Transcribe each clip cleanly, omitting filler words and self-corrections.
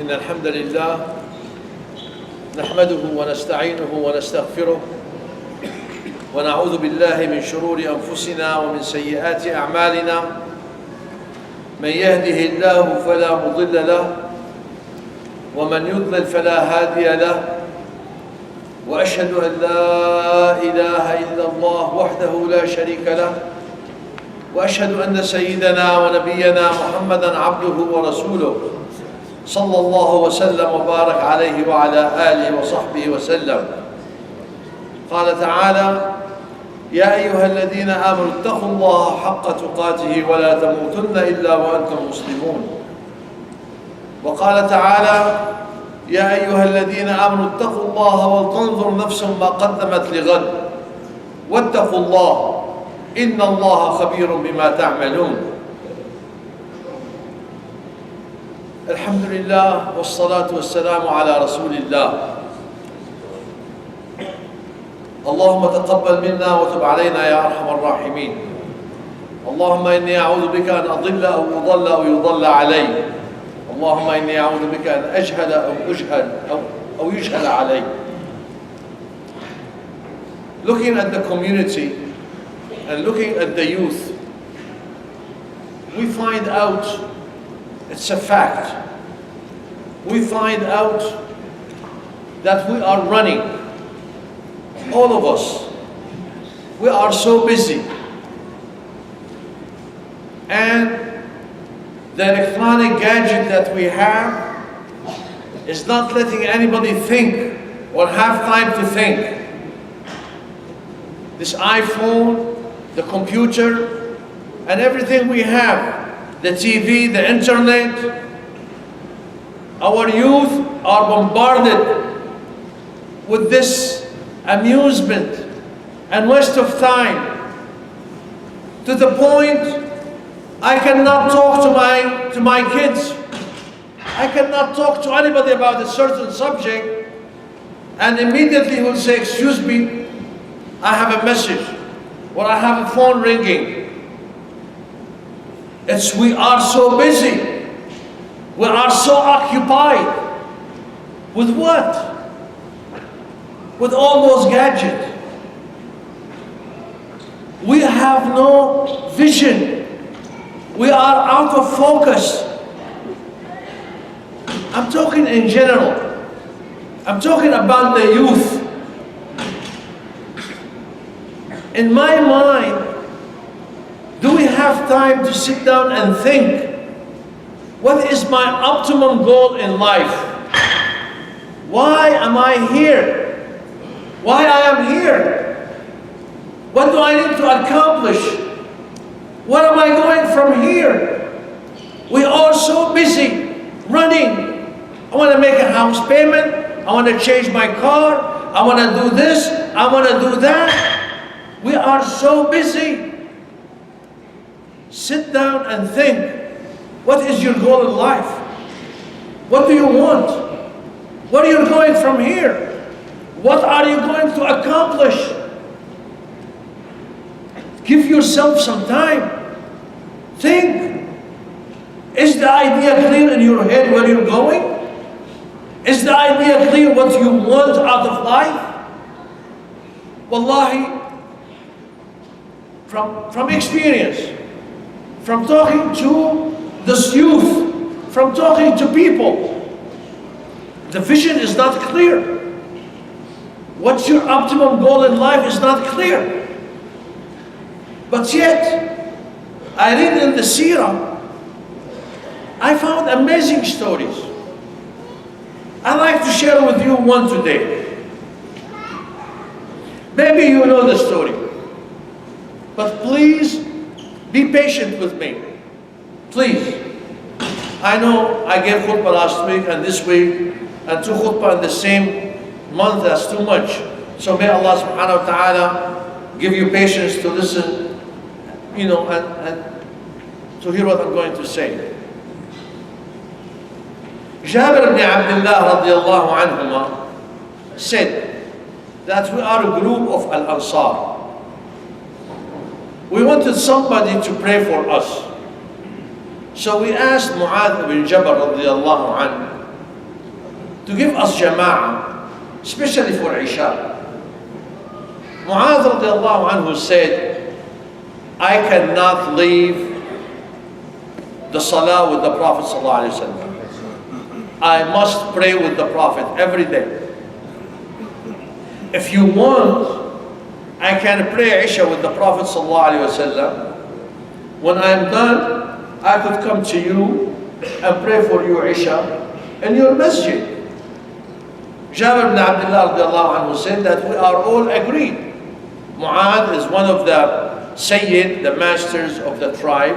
إن الحمد لله نحمده ونستعينه ونستغفره ونعوذ بالله من شرور أنفسنا ومن سيئات أعمالنا. من يهده الله فلا مضل له ومن يضلل فلا هادي له، وأشهد أن لا إله إلا الله وحده لا شريك له، وأشهد أن سيدنا ونبينا محمدا عبده ورسوله صلى الله وسلم وبارك عليه وعلى آله وصحبه وسلم. قال تعالى: يا أيها الذين آمنوا اتقوا الله حق تقاته ولا تموتن إلا وأنتم مسلمون. وقال تعالى: يا أيها الذين آمنوا اتقوا الله ولتنظر نفس ما قدمت لغد واتقوا الله إن الله خبير بما تعملون. الحمد لله والصلاة والسلام على رسول الله. اللهم تقبل منا وتب علينا يا أرحم الراحمين. اللهم إني أعوذ بك أن أضل أو أضل أو يضل علي. اللهم إني أعوذ بك أن أجهل أو أجهل أو يجهل علي. Looking at the community and looking at the youth, we find out it's a fact. We find out that we are running. All of us, we are so busy. And the electronic gadget that we have is not letting anybody think or have time to think. This iPhone, the computer, and everything we have, the TV, the internet, our youth are bombarded with this amusement and waste of time, to the point I cannot talk to my kids. I cannot talk to anybody about a certain subject, and immediately he will say, excuse me, I have a message, or I have a phone ringing. We are so busy. We are so occupied. With what? With all those gadgets. We have no vision. We are out of focus. I'm talking in general. I'm talking about the youth. In my mind, do we have time to sit down and think, what is my optimum goal in life? Why am I here? Why I am here? What do I need to accomplish? Where am I going from here? We are so busy running. I want to make a house payment. I want to change my car. I want to do this. I want to do that. We are so busy. Sit down and think. What is your goal in life? What do you want? Where are you going from here? What are you going to accomplish? Give yourself some time. Think. Is the idea clear in your head where you're going? Is the idea clear what you want out of life? Wallahi, from experience, from talking to this youth, from talking to people, the vision is not clear. What's your optimum goal in life is not clear. But yet, I read in the Seerah, I found amazing stories. I'd like to share with you one today. Maybe you know the story, but please be patient with me. Please. I know I gave khutbah last week and this week, and 2 khutbah in the same month, that's too much. So may Allah subhanahu wa ta'ala give you patience to listen, and to hear what I'm going to say. Jabir ibn Abdullah radiallahu anhuma said that we are a group of Al-Ansar. We wanted somebody to pray for us. So we asked Mu'adh ibn Jabal radiallahu anhu to give us jama'ah, especially for Isha. Mu'adh radiallahu anhu said, I cannot leave the salah with the Prophet sallallahu alaihi wasallam. I must pray with the Prophet every day. If you want, I can pray Isha with the Prophet sallallahu alaihi wasallam. When I'm done, I could come to you and pray for you Isha in your masjid. Jabir ibn Abdullah radiallahu anhu said that we are all agreed. Mu'adh is one of the Sayyid, the masters of the tribe,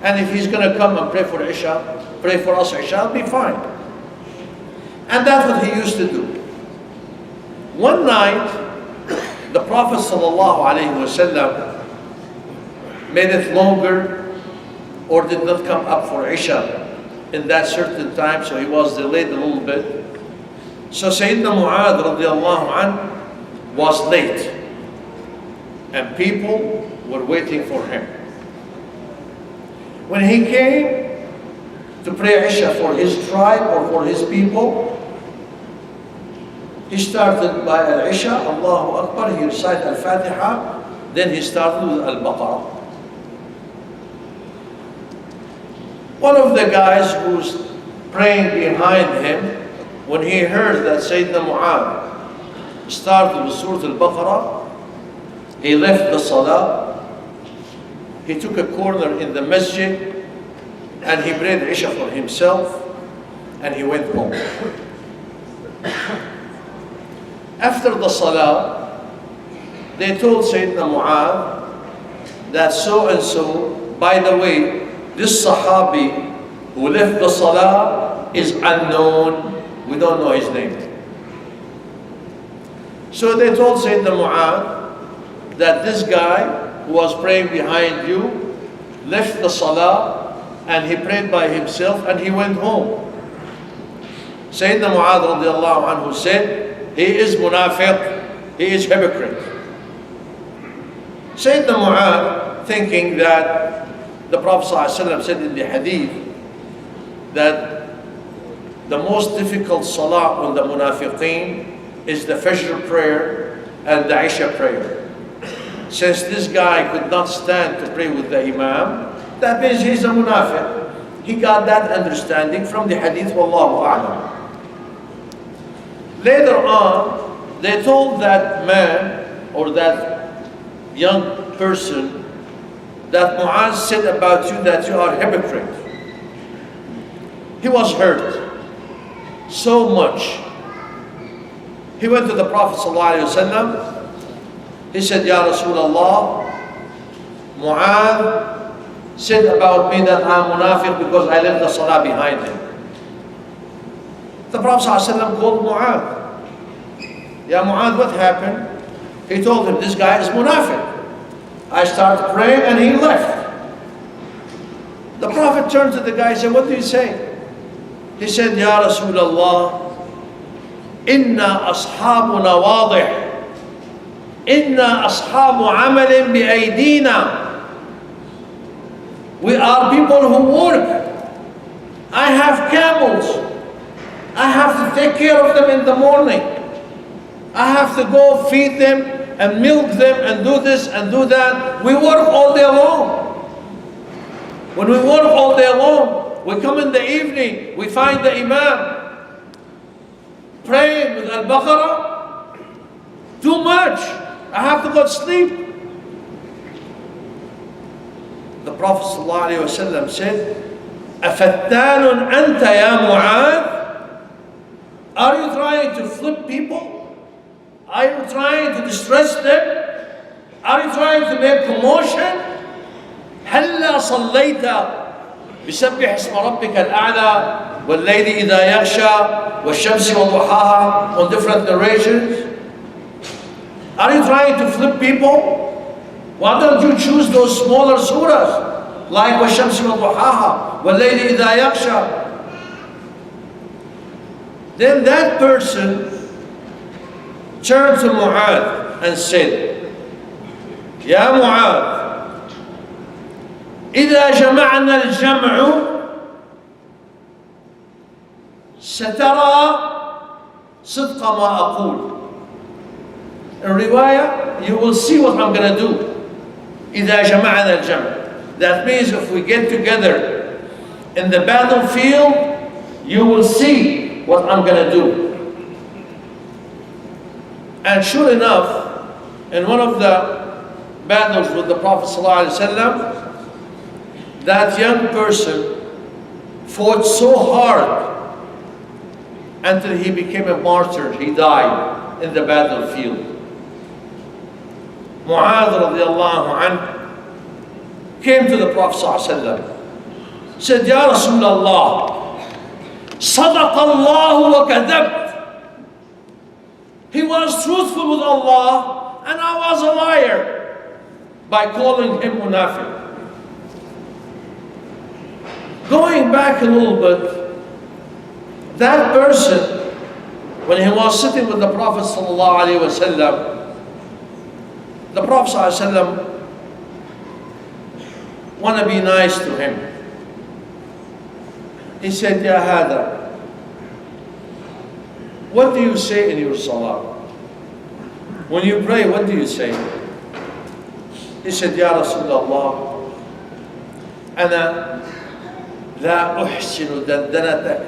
and if he's going to come and pray for Isha, pray for us Isha, it'll be fine. And that's what he used to do. One night, the Prophet sallallahu alaihi wasallam made it longer or did not come up for Isha in that certain time, so he was delayed a little bit. So Sayyidina Mu'adh radiallahu anh was late, and people were waiting for him. When he came to pray Isha for his tribe or for his people, he started by Al-Isha, Allahu Akbar, he recited Al-Fatiha, then he started with Al-Baqarah. One of the guys who was praying behind him, when he heard that Sayyidina Mu'adh started with Surah Al-Baqarah, he left the salah, he took a corner in the masjid, and he prayed Isha for himself, and he went home. After the salah, they told Sayyidina Mu'adh that so and so, by the way, this Sahabi who left the salah is unknown, we don't know his name. So they told Sayyidina Mu'adh that this guy who was praying behind you left the salah and he prayed by himself and he went home. Sayyidina Mu'adh radiallahu anhu said, he is munafiq, he is hypocrite. Sayyidina Mu'adh, thinking that the Prophet ﷺ said in the hadith that the most difficult salah on the munafiqeen is the Fajr prayer and the Isha prayer. Since this guy could not stand to pray with the Imam, that means he's a munafiq. He got that understanding from the hadith, wallahu a'lam. Later on, they told that man or that young person that Mu'adh said about you that you are hypocrite. He was hurt so much. He went to the Prophet ﷺ. He said, Ya Rasulullah, Mu'adh said about me that I'm munafiq because I left the salah behind him. The Prophet ﷺ called Mu'adh. Ya Mu'adh, what happened? He told him, this guy is munafiq. I started praying and he left. The Prophet turned to the guy and said, what do you say? He said, Ya Rasulullah, Inna ashabuna wadih. Inna ashabu amalin bi aydina. We are people who work. I have camels. I have to take care of them in the morning. I have to go feed them and milk them and do this and do that. We work all day long. When we work all day long, we come in the evening, we find the Imam praying with Al-Baqarah. Too much. I have to go to sleep. The Prophet ﷺ said, أَفَتَّانٌ أَنْتَ يَا مُعَاذ? Are you trying to flip people? Are you trying to distress them? Are you trying to make commotion? هَلَّا صَلَّيْتَ بِسَبِّحِ اسْمَ رَبِّكَ الْأَعْلَى وَاللَّيْلِ إِذَا يَغْشَى وَالشَّمْسِ وَضُحَاهَا on different narrations? Are you trying to flip people? Why don't you choose those smaller surahs like وَالشَّمْسِ وَضُحَاهَا وَاللَّيْلِ إِذَا يَغْشَى? Then that person turned to Mu'adh and said, Ya Mu'adh, إذا جمعنا الجمع سترى صدق ما أقول. In riwayah, you will see what I'm going to do. إذا جمعنا الجمع. That means if we get together in the battlefield, you will see what I'm going to do. And sure enough, in one of the battles with the Prophet ﷺ, that young person fought so hard until he became a martyr. He died in the battlefield. Mu'adh radiallahu anhu came to the Prophet ﷺ, said, Ya Rasulullah, صدق الله وكذبت. He was truthful with Allah and I was a liar by calling him munafiq. Going back a little bit, that person, when he was sitting with the Prophet ﷺ, the Prophet ﷺ want to be nice to him. He said, Ya hada, what do you say in your salah? When you pray, what do you say? He said, Ya Rasulullah, أنا لا أحسن دندنتك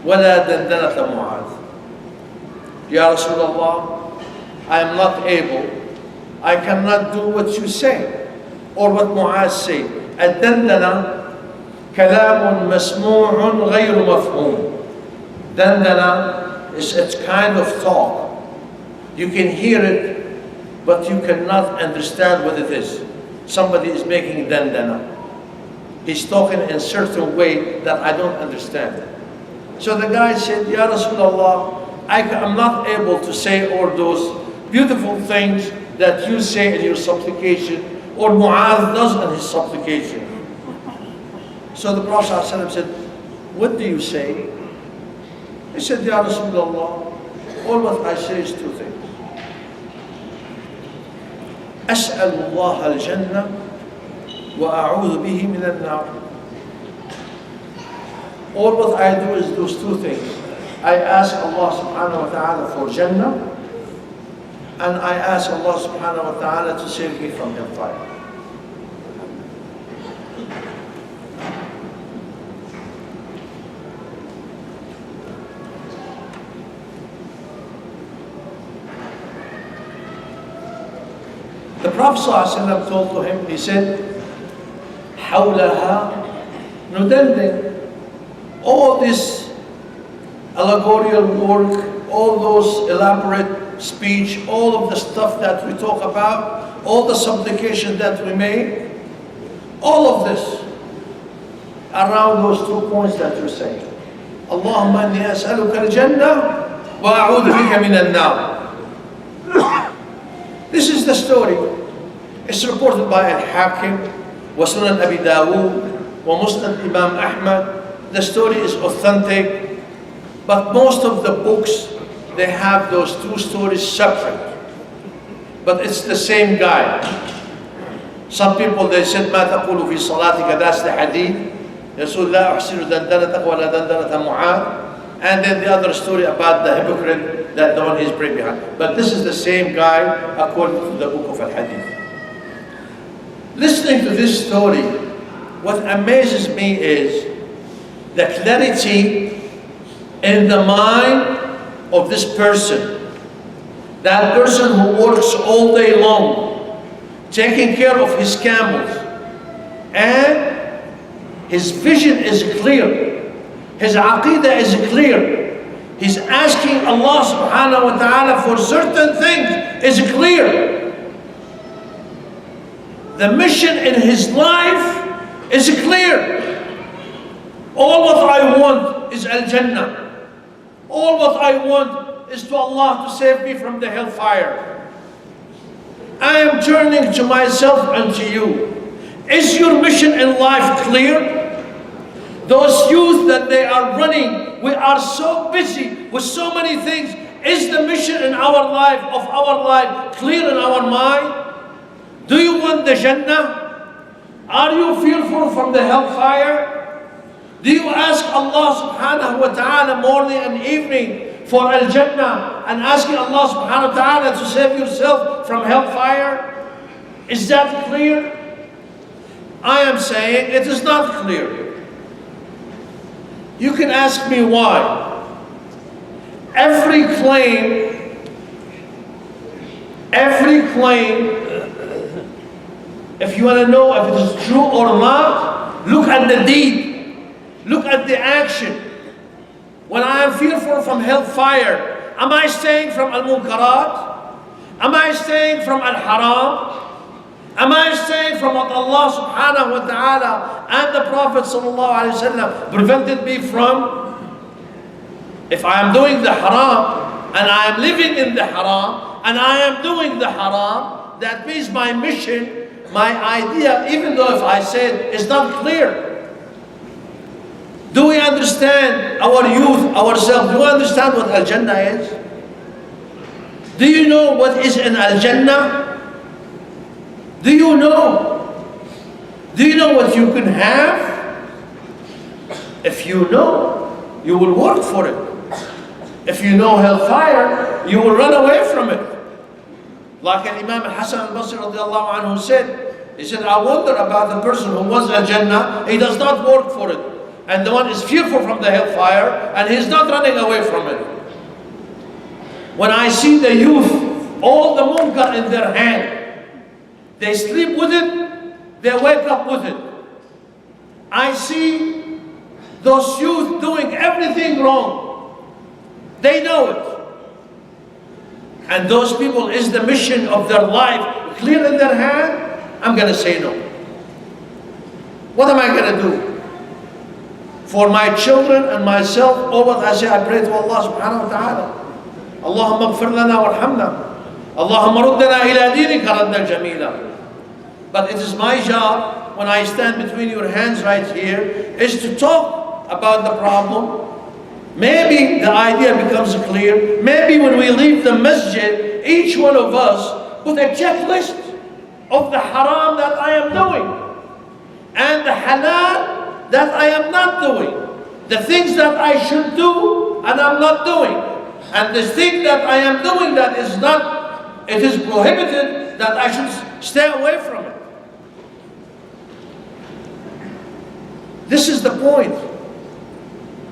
ولا دندنة معاذ. Ya Rasulullah, I am not able, I cannot do what you say or what Mu'adh say. الدندنة كلام مسموع غير مفهوم. Dandana is a kind of talk. You can hear it, but you cannot understand what it is. Somebody is making dandana. He's talking in a certain way that I don't understand. So the guy said, Ya Rasulullah, I'm not able to say all those beautiful things that you say in your supplication or Mu'adh does in his supplication. So the Prophet ﷺ said, what do you say? He said, Ya Rasulullah, all what I say is two things. أسأل الله الجنة وأعوذ به من النار. All what I do is those two things. I ask Allah subhanahu wa ta'ala for Jannah, and I ask Allah subhanahu wa ta'ala to save me from hellfire. The Prophet ﷺ told to him, he said, حَوْلَهَا نُدَنْدِنْ. All this allegorical work, all those elaborate speech, all of the stuff that we talk about, all the supplication that we make, all of this around those 2 points that you're saying. Allahumma inni as'aluka al-jannah wa a'udhu bika min an-nar. This is the story. It's reported by Al-Hakim, wa Sunan Abi Dawood, wa Musnad Imam Ahmad. The story is authentic, but most of the books, they have those two stories separate. But it's the same guy. Some people, they said, ما تقول في صلاتك, that's the hadith. يقول لا أحسن دندنتك ولا دندنة معاذ. And then the other story about the hypocrite, that the one he's praying behind. But this is the same guy according to the book of Al-Hadith. Listening to this story, what amazes me is the clarity in the mind of this person. That person who works all day long, taking care of his camels, and his vision is clear. His aqidah is clear. He's asking Allah subhanahu wa ta'ala for certain things is clear. The mission in his life is clear. All what I want is al-Jannah. All what I want is to Allah to save me from the hellfire. I am turning to myself and to you. Is your mission in life clear? Those youth that they are running, we are so busy with so many things. Is the mission in our life, of our life, clear in our mind? Do you want the Jannah? Are you fearful from the hellfire? Do you ask Allah subhanahu wa ta'ala morning and evening for Al-Jannah and asking Allah subhanahu wa ta'ala to save yourself from hellfire? Is that clear? I am saying it is not clear. You can ask me why. Every claim, if you want to know if it is true or not, look at the deed, look at the action. When I am fearful from hellfire, am I staying from al-munkarat? Am I staying from al-haram? Am I staying from what Allah subhanahu wa ta'ala and the Prophet sallallahu alayhi wa sallam prevented me from? If I am doing the haram and I am living in the haram and I am doing the haram, that means my mission, my idea, even though if I said is not clear. Do we understand, our youth, ourselves, do we understand what Al-Jannah is? Do you know what is in Al-Jannah? Do you know? Do you know what you can have? If you know, you will work for it. If you know hellfire, you will run away from it. Like Imam Hassan al-Basri radiallahu anhu said, he said, I wonder about the person who wants Al-Jannah, he does not work for it. And the one is fearful from the hellfire, and he's not running away from it. When I see the youth, all the munkar in their hand, they sleep with it, they wake up with it. I see those youth doing everything wrong. They know it. And those people, is the mission of their life clear in their hand? I'm going to say no. What am I going to do? For my children and myself, all what I say, I pray to Allah subhanahu wa ta'ala. Allahumma gfir lana warhamna. Allahumma ruddana ila dinika raddan jamila. But it is my job, when I stand between your hands right here, is to talk about the problem. Maybe the idea becomes clear. Maybe when we leave the masjid, each one of us put a checklist of the haram that I am doing and the halal that I am not doing. The things that I should do and I'm not doing. And the thing that I am doing that is not, it is prohibited, that I should stay away from it. This is the point.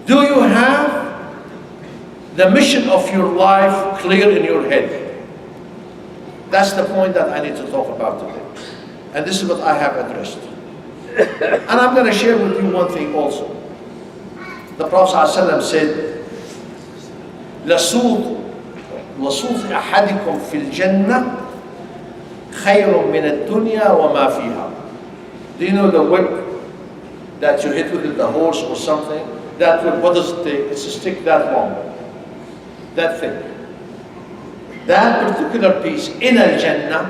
Do you have the mission of your life clear in your head? That's the point that I need to talk about today. And this is what I have addressed. And I'm going to share with you one thing also. The Prophet ﷺ said, لَصُوتِ أَحَدِكُمْ فِي الْجَنَّةِ خَيْرٌ مِنَ الدُّنْيَا وَمَا فِيهَا. Do you know the whip that you hit with the horse or something? That whip, what does it take? It's a stick that long, that thick. That particular piece in Al-Jannah,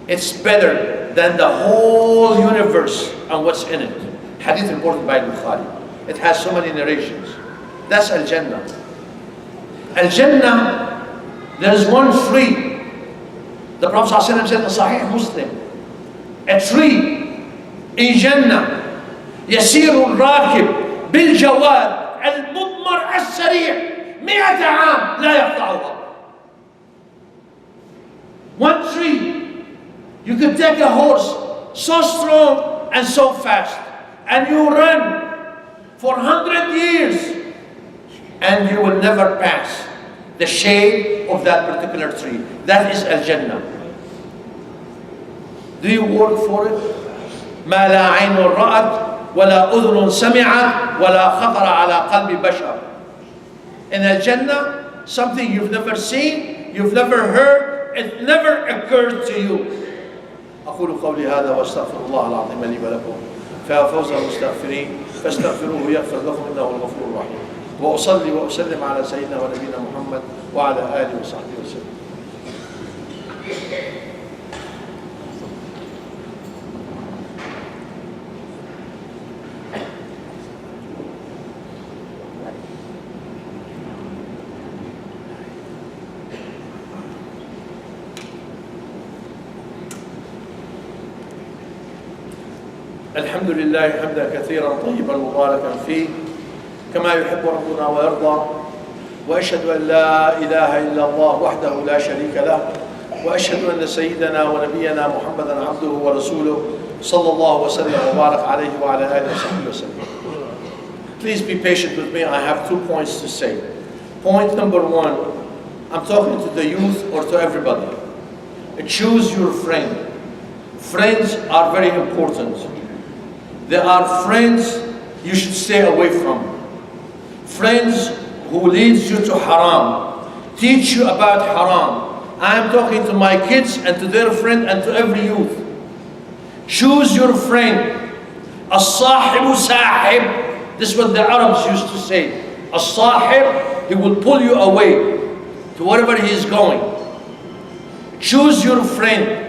it's better than the whole universe and what's in it. Hadith reported by Bukhari. It has so many narrations. That's Al-Jannah. Al-Jannah, there's one tree. The Prophet ﷺ said in Sahih Muslim, a tree in Jannah, يسير الراكب بالجواد المضمر السريع 100 عام لا يقطعها. One tree, you can take a horse so strong and so fast, and you run for 100 years, and you will never pass the shade of that particular tree. That is Al-Jannah. Do you work for it? ما لا عين رأت ولا أذن سمعت ولا خطر على قلب بشر. In Al-Jannah, something you've never seen, you've never heard, it never occurred to you. أقول قولي هذا وأستغفر الله العظيم لي ولكم فيا فوز المستغفرين فاستغفروه يغفر لكم إنه الغفور الرحيم. وأصلي وأسلم على سيدنا ونبينا محمد وعلى آله وصحبه وسلم. الحمد لله حمدا كثيرا طيبا مباركا فيه كما يحب ربنا ويرضى وأشهد أن لا إله إلا الله وحده لا شريك له وأشهد أن سيدنا ونبينا محمدا عبده ورسوله صلى الله وسلم وبارك عليه وعلى آله وصحبه وسلم. Please be patient with me. I have 2 points to say. Point number 1, I'm talking to the youth or to everybody. Choose your friend. Friends are very important. There are friends you should stay away from. Friends who leads you to haram, teach you about haram. I am talking to my kids and to their friend and to every youth. Choose your friend. As-sahibu sahib. This is what the Arabs used to say. As-sahib, he will pull you away to wherever he is going. Choose your friend.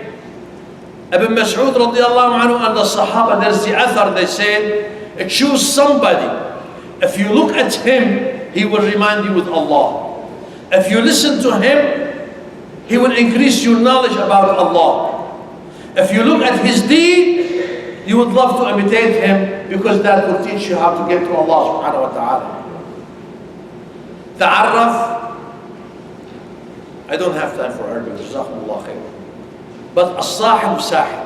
Ibn Mas'ud radiallahu anhu and the Sahaba, there's the athar, they said, choose somebody. If you look at him, he will remind you with Allah. If you listen to him, he will increase your knowledge about Allah. If you look at his deed, you would love to imitate him because that will teach you how to get to Allah subhanahu wa ta'ala. Ta'arraf. I don't have time for Arabic. Jazakumullah khair. But as-sahib sahib.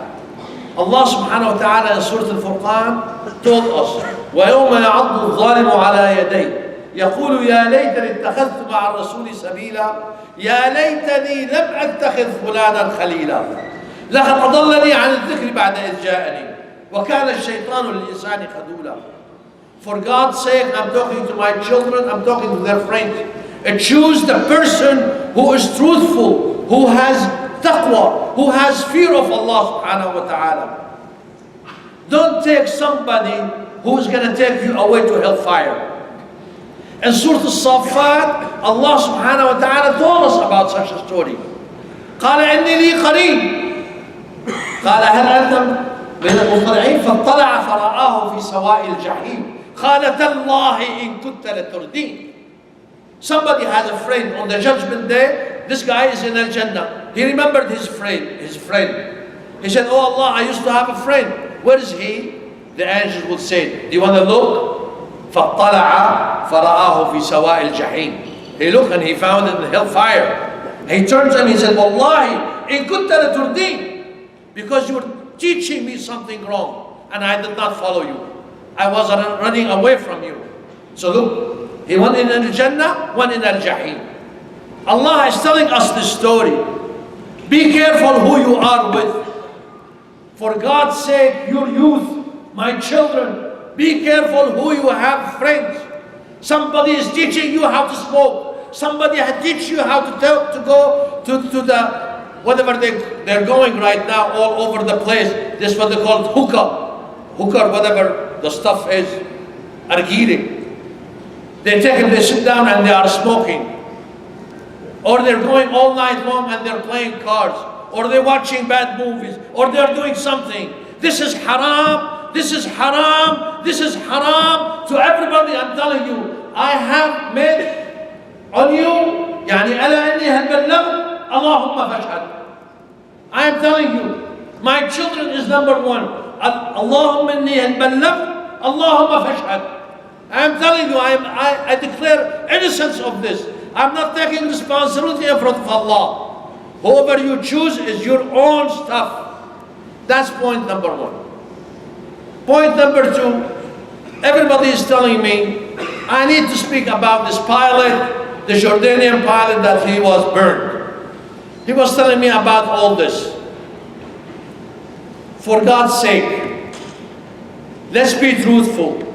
Allah subhanahu wa ta'ala in Surah Al-Furqan told us, وَيَوْمَ يَعَضُّ الظَّالِمُ عَلَى يَدَيْهِ يَقُولُ يَا لَيْتَنِي اتَّخَذْتُ مَعَ الرَّسُولِ سَبِيلًا يَا لَيْتَنِي لَمْ أَتَّخِذْ فُلَانًا خَلِيلًا لَقَدْ أَضَلَّنِي عَنِ الذِّكْرِ بَعْدَ إِذْ جَاءَنِي وَكَانَ الشَّيْطَانُ لِلْإِنسَانِ خَذُولًا. For God's sake, I'm talking to my children, I'm talking to their friends. And choose the person who is truthful, who has taqwa, who has fear of Allah subhanahu wa ta'ala. Don't take somebody who's going to take you away to hellfire. In Surah Al-Saffat, Allah subhanahu wa ta'ala told us about such a story. قال إني لي قريب قال هل أنتم من المطلعين فاطلع فرآه في سواء الجحيم قال تالله إن كنت لتردين. Somebody has a friend on the judgment day. This guy is in Al-Jannah. He remembered his friend. He said, oh Allah, I used to have a friend. Where is he? The angels will say, do you want to look? فَاطَّلَعَ فَرَآهُ فِي سَوَاءِ الْجَحِيمِ. He looked and he found it in the hellfire. He turns and he said, Wallahi, in kunta laturdin, because you were teaching me something wrong and I did not follow you. I was running away from you. So look, he went in Al-Jannah, one in Al-Jahim. Allah is telling us this story. Be careful who you are with. For God's sake, your youth, my children, be careful who you have friends. Somebody is teaching you how to smoke. Somebody has teach you how to go to the, whatever they're going right now all over the place. This is what they call hookah, whatever the stuff is, argiri. They take it, they sit down and they are smoking. Or they're going all night long and they're playing cards. Or they're watching bad movies. Or they're doing something. This is haram. This is haram. This is haram. To everybody, I'm telling you, I have made on you, يعني ألا إني هل بلغت اللهم فاشهد. I am telling you, my children is number one. اللهم إني هل بلغت اللهم فاشهد. I am telling you, I declare innocence of this. I'm not taking responsibility in front of Allah. Whoever you choose is your own stuff. That's point number one. Point number two, everybody is telling me, I need to speak about this pilot, the Jordanian pilot that he was burned. He was telling me about all this. For God's sake, let's be truthful.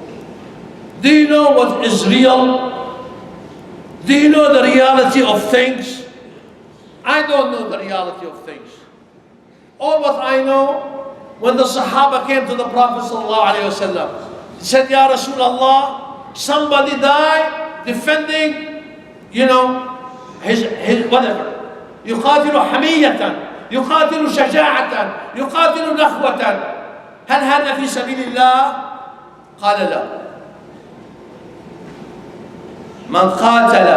Do you know what is real? Do you know the reality of things? I don't know the reality of things. All what I know, when the Sahaba came to the Prophet ﷺ, he said, Ya Rasulullah, somebody died defending, his whatever. يقاتل حمية, يقاتل شجاعة, يقاتل نخوة. هل هذا في سبيل الله؟ قال لا. من قاتل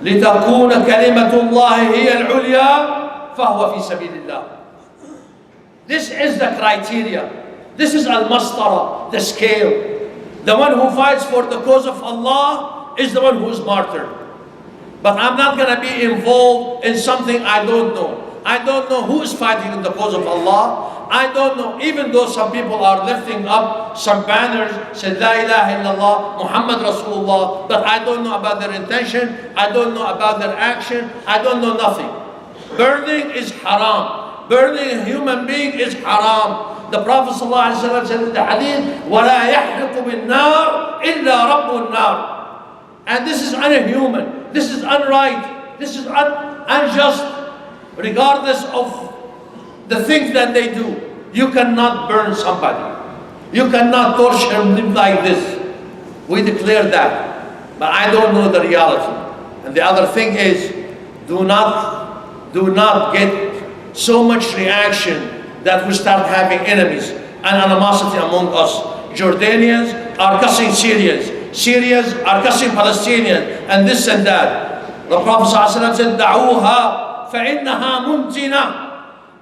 لتكون كلمة الله هي العليا فهو في سبيل الله. This is the criteria. This is al-mastara, the scale. The one who fights for the cause of Allah is the one who is martyred. But I'm not going to be involved in something I don't know. I don't know who is fighting in the cause of Allah. I don't know, even though some people are lifting up some banners, say La ilaha illallah, Muhammad Rasulullah, but I don't know about their intention, I don't know about their action, I don't know nothing. Burning is haram. Burning a human being is haram. The Prophet ﷺ said in the hadith, وَلَا يَحْرِقُ بِالنَّارِ إِلَّا رَبُّ النَّارِ. And this is unhuman, this is unright, this is unjust, regardless of the things that they do. You cannot burn somebody. You cannot torture him like this. We declare that. But I don't know the reality. And the other thing is, do not get so much reaction that we start having enemies and animosity among us. Jordanians are cussing Syrians. Syrians are cussing Palestinians and this and that. The Prophet ﷺ said, دعوها فإنها منتنة.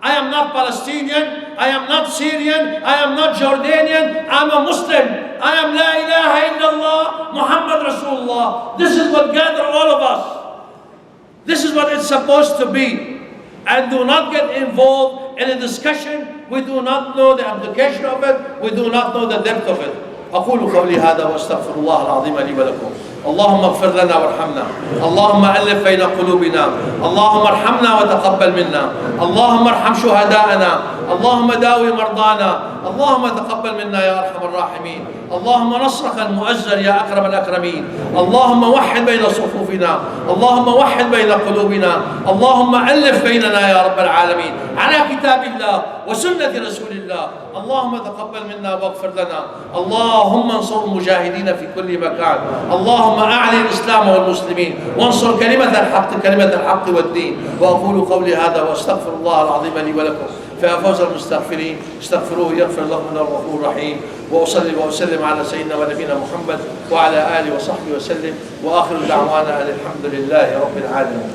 I am not Palestinian, I am not Syrian, I am not Jordanian, I am a Muslim. I am La ilaha illallah, Muhammad Rasulullah. This is what gathers all of us. This is what it's supposed to be. And do not get involved in a discussion. We do not know the application of it. We do not know the depth of it. أقول قولي هذا واستغفر الله العظيم لي ولكم. اللهم اغفر لنا وارحمنا. اللهم ألف بين قلوبنا. اللهم ارحمنا وتقبل منا. اللهم ارحم شهداءنا. اللهم داوي مرضانا. اللهم تقبل منا يا أرحم الراحمين. اللهم نصرك المؤزر يا أكرم الأكرمين. اللهم وحد بين صفوفنا. اللهم وحد بين قلوبنا. اللهم ألف بيننا يا رب العالمين على كتاب الله وسنة رسول الله. اللهم تقبل منا واغفر لنا. اللهم انصر المجاهدين في كل مكان. اللهم أعلي الإسلام والمسلمين وانصر كلمة الحق والدين. وأقول قولي هذا وأستغفر الله العظيم لي ولكم. فيا فوز المستغفرين استغفروه يغفر لكم انه الغفور الرحيم. واصلي واسلم على سيدنا ونبينا محمد وعلى اله وصحبه وسلم. واخر دعوانا ان الحمد لله رب العالمين.